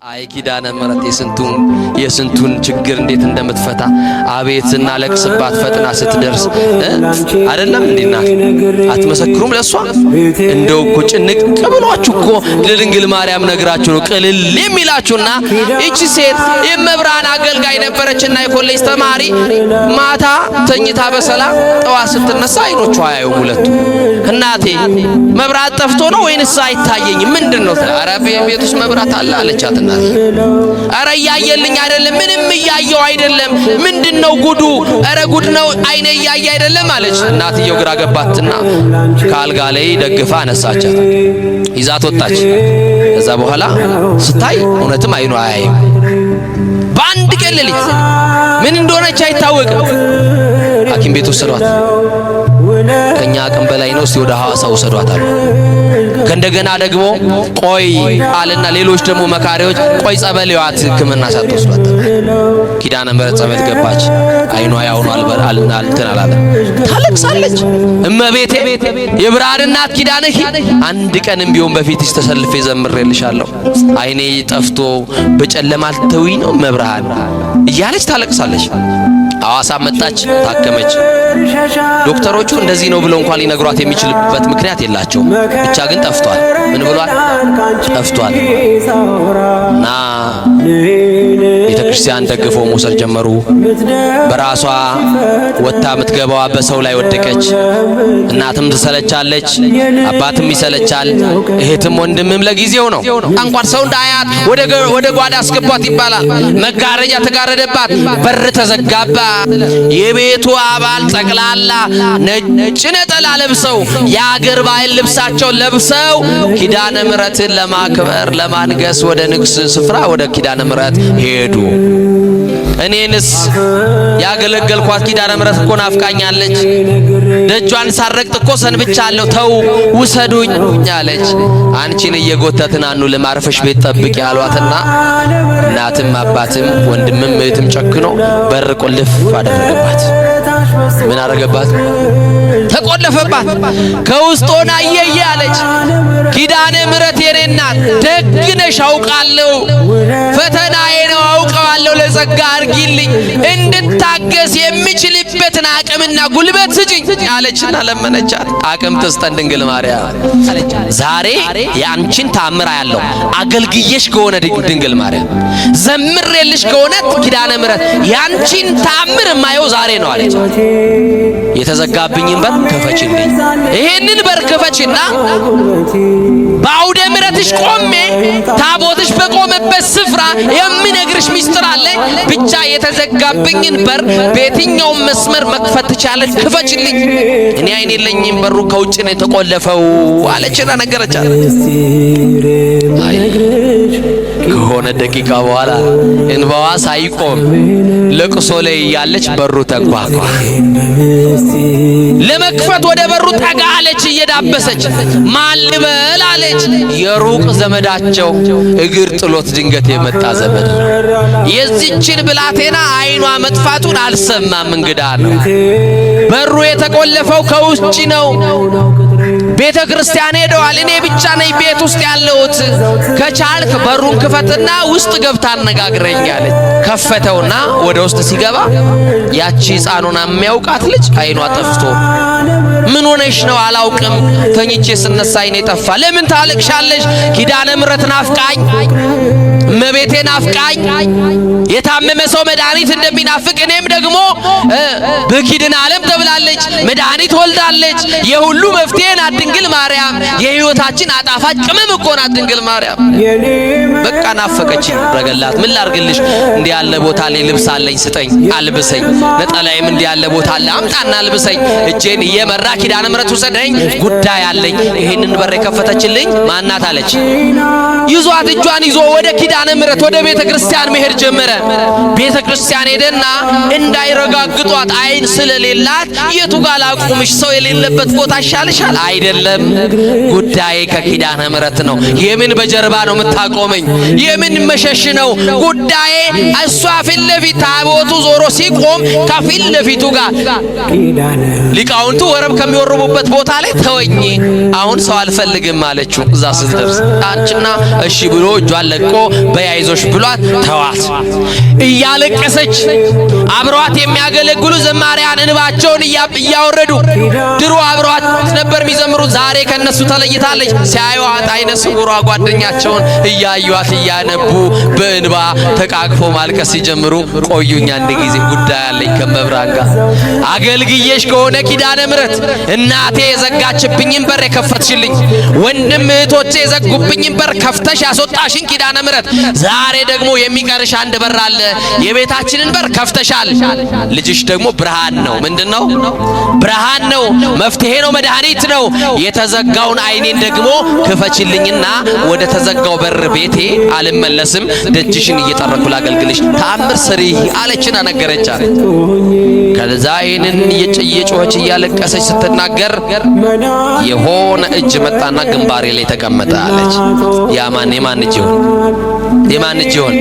አይ ኪዳነ ምሕረት የስንቱን ችግር እንዴት እንደምትፈታ አቤት እናለቅስባት ፈጥና ስትደርስ አይደለም እንዴና አትመሰክሩም ለሷ እንደው እኮ ጭንቅ ብሏችሁ እኮ ለድንግል ማርያም ነግራችሁ ነው ቅልል የሚላችሁና እቺ ሴት የመብራን አገልጋይ ነበረችና የኮሌጅ ተማሪ ማታ ተኝታ በሰላም ጠዋት ስትነሳ አይኖቿ አያዩም ሁለቱ እናቴ መብራት ጠፍቶ ነው ወይንስ አይታየኝም ምንድነው ኧረ ቤት ውስጥ መብራት አለ አለቻት አረ ያየልኝ አይደለም ምንም ያየው አይደለም ምንድነው ጉዱ አረ ጉድ ነው አይኔ ያየ አይደለም አለች እናትየው ግራ ገባትና ካልጋ ላይ ደግፋ አነሳቻት ይዛት ወጣች ከዛ በኋላ ስታይ እውነትም አይኗ አያይም ባንድ ቀለሊት ምን እንደሆነች አይታወቅም ሐኪም ቤት ወሰዷት ከኛ አቅም በላይ ነው እስቲ ወደ ሐዋሳ ወሰዷት አሉ ከእንደገና ደግሞ ቆይ አለና ሌሎች ደግሞ መካሪዎች ቆይ ጸበልዋት ሕክምና ሳትወስዷት ኪዳነ ምሕረት ጸበል ገባች አይኗ ያውኑ አልተናላለ ታለቅሳለች እመቤቴ የብርሃን እናት ኪዳነኪ አንድ ቀንም ቢሆን በፊትሽ ተሰልፌ ዘምሬልሻለሁ አይኔ ጠፍቶ በጨለማ አልተውኝ ነው መብርሃን እያለች ታለቅሳለች ሐዋሳ መጣች ታከመች ዶክተሮቹ እንደዚህ ነው ብለው እንኳን ሊነግሯት የሚችልበት ምክንያት የላቸው ብቻ ግን ጠፍቷል ምን ብሏል ጠፍቷል ና ቤተክርስቲያን ደግፈው መውሰድ ጀመሩ በራሷ ወጣ ምትገባዋ በሰው ላይ ወደቀች እናትም ትሰለቻለች አባትም ይሰለቻል እህትም ወንድምም ለጊዜው ነው እንኳን ሰው እንዳያት ወደ ጓዳ አስገቧት ይባላል መጋረጃ ተጋረደባት በር ተዘጋባ የቤቱ አባል ጠቅላላ ነጭ ነጠላ ለብሰው የአገር ባህል ልብሳቸው ለብሰው ኪዳነ ምሕረትን ለማክበር ለማንገስ ወደ ንግስ ስፍራ ወደ ኪዳነ ምሕረት ሄዱ እኔንስ ያገለገልኳት ኪዳነ ምሕረት እኮ ናፍቃኛለች ደጇን ሳረግጥ እኮ ሰንብቻለሁ ተው ውሰዱኝ አለች አንቺን እየጎተትን አኑ ለማርፈሽ ቤት ጠብቂ ያሏትና እናትም አባትም ወንድምም እህትም ጨክኖ በር ቁልፍ አደረገባት ምን አረገባት ተቆለፈባት ከውስጥ ሆና አየያለች ኪዳነ ምሕረት የኔ እናት ደግነሽ አውቃለሁ ፈተናዬ ነው አውቀዋለሁ ለጸጋ አርጊልኝ እንድታገስ የሚችልበትን አቅምና ጉልበት ስጪኝ አለችና ለመነቻት አቅም ትስጠን ድንግል ማርያም ዛሬ ያንቺን ታምራ ያለው አገልግየሽ ከሆነ ድንግል ማርያም ዘምሬልሽ ከሆነ ኪዳነ ምሕረት ያንቺን ታምር ማየው ዛሬ ነው አለች የተዘጋብኝን በር ክፈችልኝ ይሄንን በር ክፈችና በአውደ ምሕረትሽ ቆሜ ታቦትሽ በቆመበት ስፍራ የሚነግርሽ ሚስጥር አለ ብቻ የተዘጋብኝን በር በየትኛው መስመር መክፈት ትቻለሽ ክፈችልኝ እኔ አይኔ የለኝም በሩ ከውጭ ነው የተቆለፈው አለችና ነገረቻት ከሆነ ደቂቃ በኋላ እንባዋ ሳይቆም ለቅሶ ላይ ያለች በሩ ተንኳኳ ለመክፈት ወደ በሩ ጠጋ አለች እየዳበሰች ማን ልበል አለች የሩቅ ዘመዳቸው እግር ጥሎት ድንገት የመጣ ዘመድ የዚህችን ብላቴና አይኗ መጥፋቱን አልሰማም እንግዳ ነው በሩ የተቆለፈው ከውጭ ነው ቤተ ክርስቲያን ሄደዋል እኔ ብቻ ነኝ ቤት ውስጥ ያለሁት ከቻልክ በሩን ክፈትና ውስጥ ገብታ አነጋግረኝ አለች ከፈተውና ወደ ውስጥ ሲገባ ያቺ ሕፃኑን የሚያውቃት ልጅ አይኗ ጠፍቶ ምን ሆነሽ ነው አላውቅም ተኝቼ ስነሳ አይኔ ጠፋ ለምን ታለቅሻለሽ ኪዳነ ምሕረት ናፍቃኝ መቤቴ ናፍቃኝ የታመመ ሰው መድኃኒት እንደሚናፍቅ እኔም ደግሞ በኪድን ዓለም ተብላለች መድኃኒት ወልዳለች የሁሉ መፍትሄ ናት ድንግል ማርያም የህይወታችን አጣፋጭ ቅመም እኮ ናት ድንግል ማርያም በቃ ናፈቀች ረገላት ምን ላርግልሽ እንዲህ ያለ ቦታ ላይ ልብስ አለኝ ስጠኝ አልብሰኝ ነጠላይም እንዲህ ያለ ቦታ አለ አምጣና አልብሰኝ እጄን እየመራ ኪዳነ ምሕረት ወሰደኝ ጉዳይ አለኝ ይሄንን በር የከፈተችልኝ ማናት አለች ይዟት እጇን ይዞ ወደ ኪዳነ ምሕረት ወደ ቤተ ክርስቲያን መሄድ ጀመረ ቤተ ክርስቲያን ሄደና እንዳይረጋግጧት አይን ስለሌላት የቱ ጋር ላቁምሽ ሰው የሌለበት ቦታ ይሻልሻል አይደለም አይደለም። ጉዳዬ ከኪዳነ ምሕረት ነው። የምን በጀርባ ነው የምታቆመኝ? የምን መሸሽ ነው? ጉዳዬ እሷ ፊት ለፊት ታቦቱ ዞሮ ሲቆም ከፊት ለፊቱ ጋር ሊቃውንቱ ወረብ ከሚወርቡበት ቦታ ላይ ተወኝ፣ አሁን ሰው አልፈልግም አለችው። እዛ ስትደርስ አንቺና እሺ ብሎ እጇን ለቆ በያይዞሽ ብሏት ተዋት። እያለቀሰች አብሯት የሚያገለግሉ ዘማሪያን እንባቸውን እያወረዱ ድሮ አብሯት ነበር የሚዘምሩት፣ ዛሬ ከነሱ ተለይታለች። ሲያዩዋት አይነ ስውሯ ጓደኛቸውን እያዩዋት እያነቡ በእንባ ተቃቅፎ ማልቀስ ሲጀምሩ ቆዩኝ አንድ ጊዜ ጉዳይ አለኝ ከመብራን ጋር አገልግዬሽ ከሆነ ኪዳነ ምሕረት እናቴ የዘጋችብኝን በር የከፈትሽልኝ፣ ወንድም እህቶቼ የዘጉብኝን በር ከፍተሽ ያስወጣሽን ኪዳነ ምሕረት ዛሬ ደግሞ የሚቀርሽ አንድ በር አለ። የቤታችንን በር ከፍተሻል። ልጅሽ ደግሞ ብርሃን ነው። ምንድነው? ብርሃን ነው፣ መፍትሄ ነው፣ መድኃኒት ነው። የተዘጋውን አይኔን ደግሞ ክፈችልኝና ወደ ተዘጋው በር ቤቴ አልመለስም፣ ደጅሽን እየጠረኩ ላገልግልሽ፣ ተአምር ስሪ አለችና ነገረቻት። ከዛ ይህንን እየጮኸች እያለቀሰች ስትናገር የሆነ እጅ መጣና ግንባሬ ላይ ተቀመጠ አለች። ያማን የማን እጅ ይሆን? የማን እጅ ይሆን?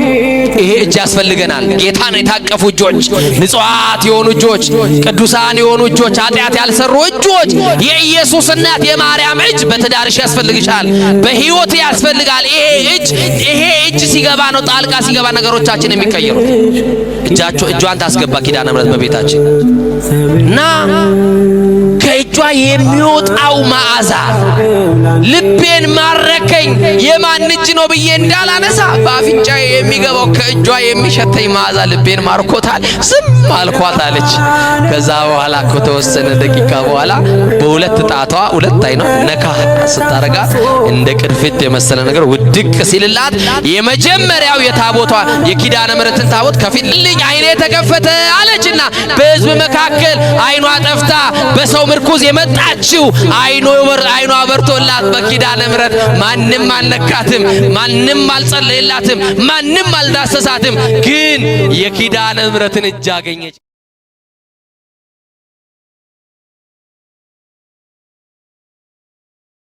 ይሄ እጅ ያስፈልገናል። ጌታን የታቀፉ እጆች፣ ንጹሃት የሆኑ እጆች፣ ቅዱሳን የሆኑ እጆች፣ ኃጢአት ያልሰሩ እጆች። የኢየሱስ እናት የማርያም እጅ በትዳርሽ ያስፈልግሻል፣ በህይወት ያስፈልጋል። ይሄ እጅ ሲገባ ነው ጣልቃ ሲገባ ነገሮቻችን የሚቀየሩት። እጇን ታስገባ ኪዳነ ምሕረት በቤታችን እና ከእጇ የሚወጣው መዓዛ ልቤን ማረከኝ። የማን እጅ ነው ብዬ እንዳላነሳ በአፍንጫዬ የሚገባው ከእጇ የሚሸተኝ መዓዛ ልቤን ማርኮታል። ዝም አልኳት አለች። ከዛ በኋላ ከተወሰነ ደቂቃ በኋላ በሁለት ጣቷ ሁለት አይኗ ነካ ስታረጋት እንደ ቅርፊት የመሰለ ነገር ውድቅ ሲልላት የመጀመሪያው የታቦቷ የኪዳነ ምሕረትን ታቦት ከፊት ልኝ አይኔ ተከፈተ አለችና በሕዝብ መካከል አይኗ ጠፍታ በሰው ምርኩዝ የመጣችው አይኗ በርቶላት በኪዳነ ምሕረት ማንም አልነካትም፣ ማንም አልጸለየላትም፣ ማንም አልዳሰሳትም። ግን የኪዳነ ምሕረትን እጅ አገኘች።